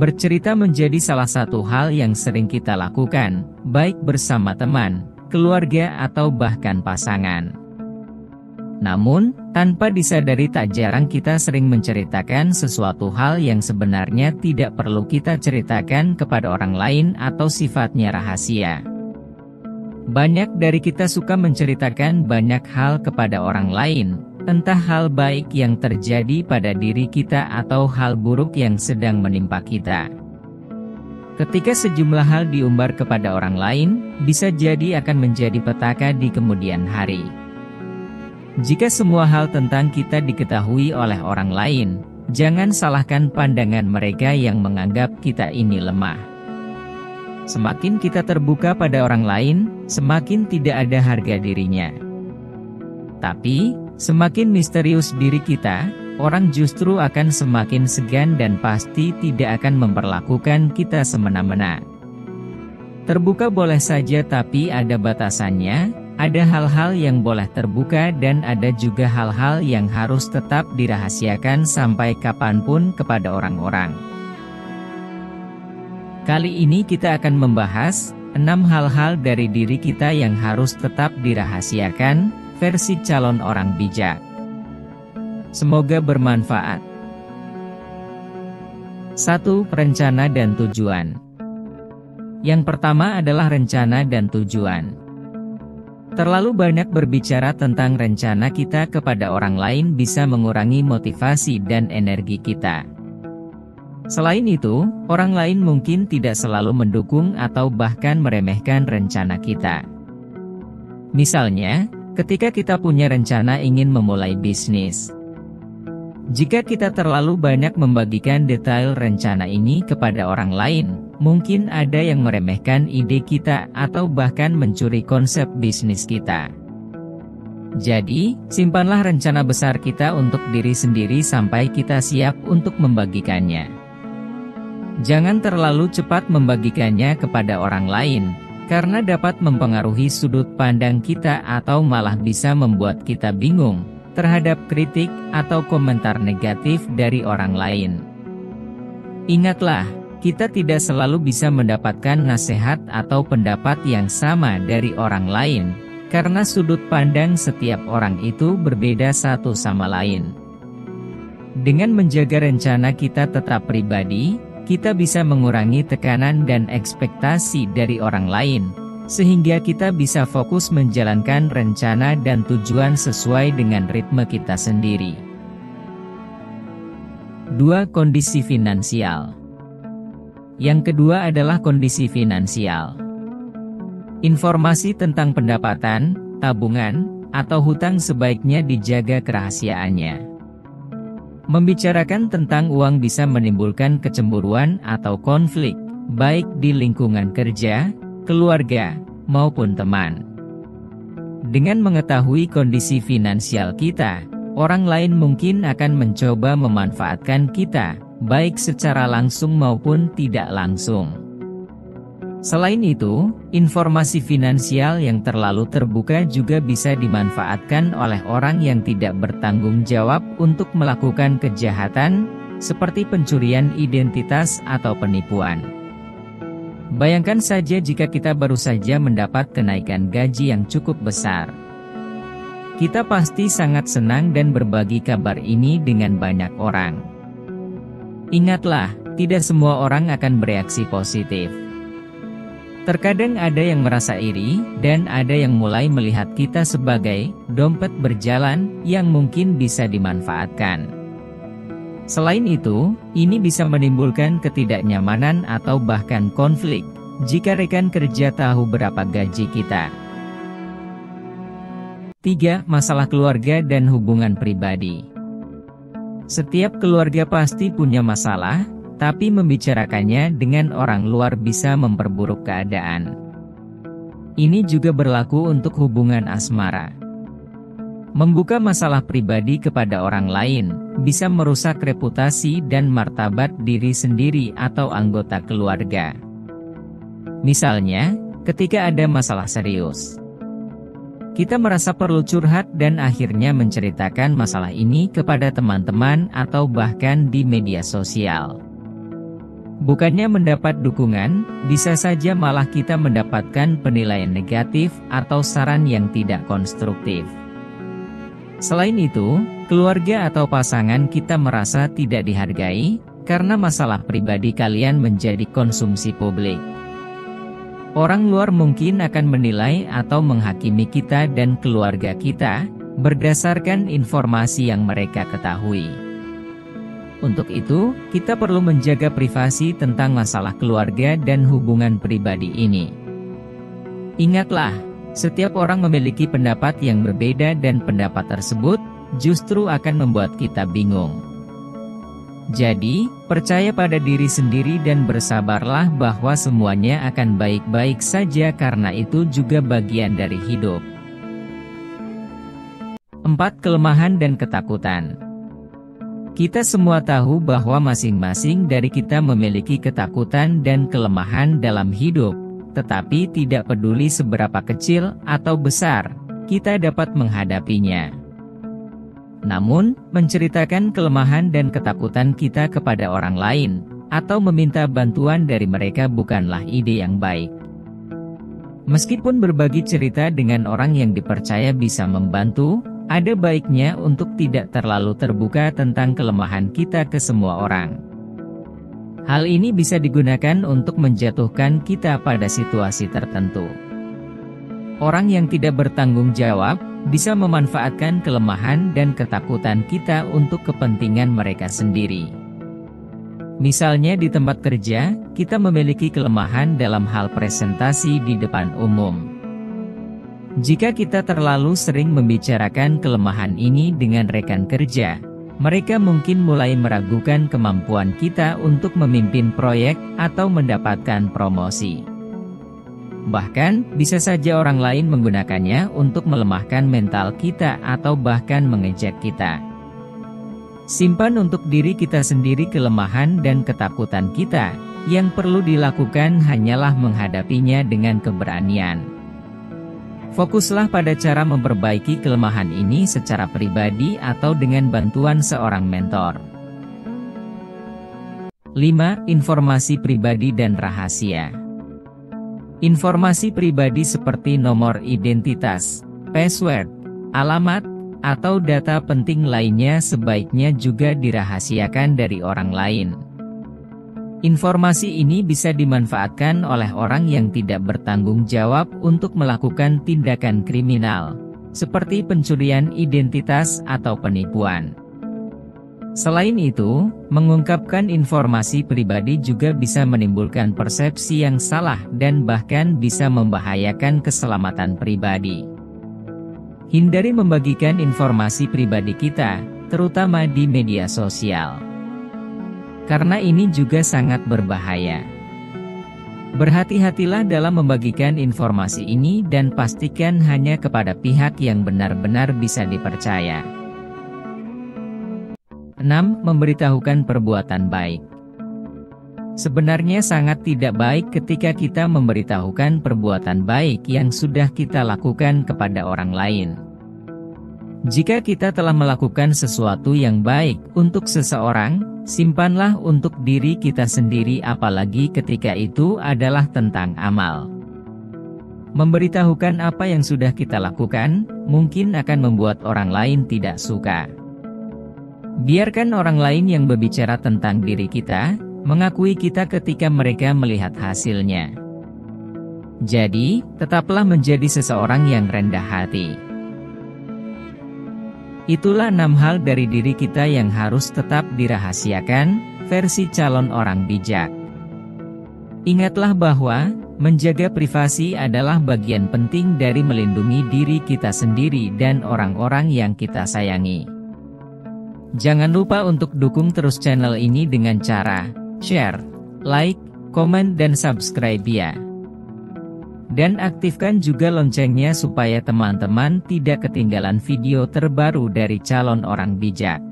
Bercerita menjadi salah satu hal yang sering kita lakukan, baik bersama teman, keluarga atau bahkan pasangan. Namun, tanpa disadari tak jarang kita sering menceritakan sesuatu hal yang sebenarnya tidak perlu kita ceritakan kepada orang lain atau sifatnya rahasia. Banyak dari kita suka menceritakan banyak hal kepada orang lain, entah hal baik yang terjadi pada diri kita atau hal buruk yang sedang menimpa kita. Ketika sejumlah hal diumbar kepada orang lain, bisa jadi akan menjadi petaka di kemudian hari. Jika semua hal tentang kita diketahui oleh orang lain, jangan salahkan pandangan mereka yang menganggap kita ini lemah. Semakin kita terbuka pada orang lain, semakin tidak ada harga dirinya. Tapi, semakin misterius diri kita, orang justru akan semakin segan dan pasti tidak akan memperlakukan kita semena-mena. Terbuka boleh saja tapi ada batasannya, ada hal-hal yang boleh terbuka dan ada juga hal-hal yang harus tetap dirahasiakan sampai kapanpun kepada orang-orang. Kali ini kita akan membahas 6 hal-hal dari diri kita yang harus tetap dirahasiakan, versi calon orang bijak. Semoga bermanfaat. 1. Rencana dan tujuan. Yang pertama adalah rencana dan tujuan. Terlalu banyak berbicara tentang rencana kita kepada orang lain bisa mengurangi motivasi dan energi kita. Selain itu, orang lain mungkin tidak selalu mendukung atau bahkan meremehkan rencana kita. Misalnya, ketika kita punya rencana ingin memulai bisnis. Jika kita terlalu banyak membagikan detail rencana ini kepada orang lain, mungkin ada yang meremehkan ide kita atau bahkan mencuri konsep bisnis kita. Jadi, simpanlah rencana besar kita untuk diri sendiri sampai kita siap untuk membagikannya. Jangan terlalu cepat membagikannya kepada orang lain, karena dapat mempengaruhi sudut pandang kita atau malah bisa membuat kita bingung terhadap kritik atau komentar negatif dari orang lain. Ingatlah, kita tidak selalu bisa mendapatkan nasihat atau pendapat yang sama dari orang lain, karena sudut pandang setiap orang itu berbeda satu sama lain. Dengan menjaga rencana kita tetap pribadi, kita bisa mengurangi tekanan dan ekspektasi dari orang lain, sehingga kita bisa fokus menjalankan rencana dan tujuan sesuai dengan ritme kita sendiri. 2. Kondisi finansial. Yang kedua adalah kondisi finansial. Informasi tentang pendapatan, tabungan, atau hutang sebaiknya dijaga kerahasiaannya. Membicarakan tentang uang bisa menimbulkan kecemburuan atau konflik, baik di lingkungan kerja, keluarga, maupun teman. Dengan mengetahui kondisi finansial kita, orang lain mungkin akan mencoba memanfaatkan kita, baik secara langsung maupun tidak langsung. Selain itu, informasi finansial yang terlalu terbuka juga bisa dimanfaatkan oleh orang yang tidak bertanggung jawab untuk melakukan kejahatan, seperti pencurian identitas atau penipuan. Bayangkan saja jika kita baru saja mendapat kenaikan gaji yang cukup besar. Kita pasti sangat senang dan berbagi kabar ini dengan banyak orang. Ingatlah, tidak semua orang akan bereaksi positif. Terkadang ada yang merasa iri, dan ada yang mulai melihat kita sebagai dompet berjalan yang mungkin bisa dimanfaatkan. Selain itu, ini bisa menimbulkan ketidaknyamanan atau bahkan konflik, jika rekan kerja tahu berapa gaji kita. 3. Masalah keluarga dan hubungan pribadi. Setiap keluarga pasti punya masalah, tapi membicarakannya dengan orang luar bisa memperburuk keadaan. Ini juga berlaku untuk hubungan asmara. Membuka masalah pribadi kepada orang lain bisa merusak reputasi dan martabat diri sendiri atau anggota keluarga. Misalnya, ketika ada masalah serius, kita merasa perlu curhat dan akhirnya menceritakan masalah ini kepada teman-teman atau bahkan di media sosial. Bukannya mendapat dukungan, bisa saja malah kita mendapatkan penilaian negatif atau saran yang tidak konstruktif. Selain itu, keluarga atau pasangan kita merasa tidak dihargai, karena masalah pribadi kalian menjadi konsumsi publik. Orang luar mungkin akan menilai atau menghakimi kita dan keluarga kita, berdasarkan informasi yang mereka ketahui. Untuk itu, kita perlu menjaga privasi tentang masalah keluarga dan hubungan pribadi ini. Ingatlah, setiap orang memiliki pendapat yang berbeda dan pendapat tersebut justru akan membuat kita bingung. Jadi, percaya pada diri sendiri dan bersabarlah bahwa semuanya akan baik-baik saja karena itu juga bagian dari hidup. 4. Kelemahan dan ketakutan. Kita semua tahu bahwa masing-masing dari kita memiliki ketakutan dan kelemahan dalam hidup, tetapi tidak peduli seberapa kecil atau besar, kita dapat menghadapinya. Namun, menceritakan kelemahan dan ketakutan kita kepada orang lain, atau meminta bantuan dari mereka bukanlah ide yang baik. Meskipun berbagi cerita dengan orang yang dipercaya bisa membantu, ada baiknya untuk tidak terlalu terbuka tentang kelemahan kita ke semua orang. Hal ini bisa digunakan untuk menjatuhkan kita pada situasi tertentu. Orang yang tidak bertanggung jawab bisa memanfaatkan kelemahan dan ketakutan kita untuk kepentingan mereka sendiri. Misalnya di tempat kerja, kita memiliki kelemahan dalam hal presentasi di depan umum. Jika kita terlalu sering membicarakan kelemahan ini dengan rekan kerja, mereka mungkin mulai meragukan kemampuan kita untuk memimpin proyek atau mendapatkan promosi. Bahkan, bisa saja orang lain menggunakannya untuk melemahkan mental kita atau bahkan mengejek kita. Simpan untuk diri kita sendiri kelemahan dan ketakutan kita, yang perlu dilakukan hanyalah menghadapinya dengan keberanian. Fokuslah pada cara memperbaiki kelemahan ini secara pribadi atau dengan bantuan seorang mentor. 5. Informasi pribadi dan rahasia. Informasi pribadi seperti nomor identitas, password, alamat, atau data penting lainnya sebaiknya juga dirahasiakan dari orang lain. Informasi ini bisa dimanfaatkan oleh orang yang tidak bertanggung jawab untuk melakukan tindakan kriminal, seperti pencurian identitas atau penipuan. Selain itu, mengungkapkan informasi pribadi juga bisa menimbulkan persepsi yang salah dan bahkan bisa membahayakan keselamatan pribadi. Hindari membagikan informasi pribadi kita, terutama di media sosial. Karena ini juga sangat berbahaya. Berhati-hatilah dalam membagikan informasi ini dan pastikan hanya kepada pihak yang benar-benar bisa dipercaya. 6. Memberitahukan perbuatan baik. Sebenarnya sangat tidak baik ketika kita memberitahukan perbuatan baik yang sudah kita lakukan kepada orang lain. Jika kita telah melakukan sesuatu yang baik untuk seseorang, simpanlah untuk diri kita sendiri apalagi ketika itu adalah tentang amal. Memberitahukan apa yang sudah kita lakukan, mungkin akan membuat orang lain tidak suka. Biarkan orang lain yang berbicara tentang diri kita, mengakui kita ketika mereka melihat hasilnya. Jadi, tetaplah menjadi seseorang yang rendah hati. Itulah 6 hal dari diri kita yang harus tetap dirahasiakan, versi calon orang bijak. Ingatlah bahwa, menjaga privasi adalah bagian penting dari melindungi diri kita sendiri dan orang-orang yang kita sayangi. Jangan lupa untuk dukung terus channel ini dengan cara share, like, komen dan subscribe ya. Dan aktifkan juga loncengnya supaya teman-teman tidak ketinggalan video terbaru dari calon orang bijak.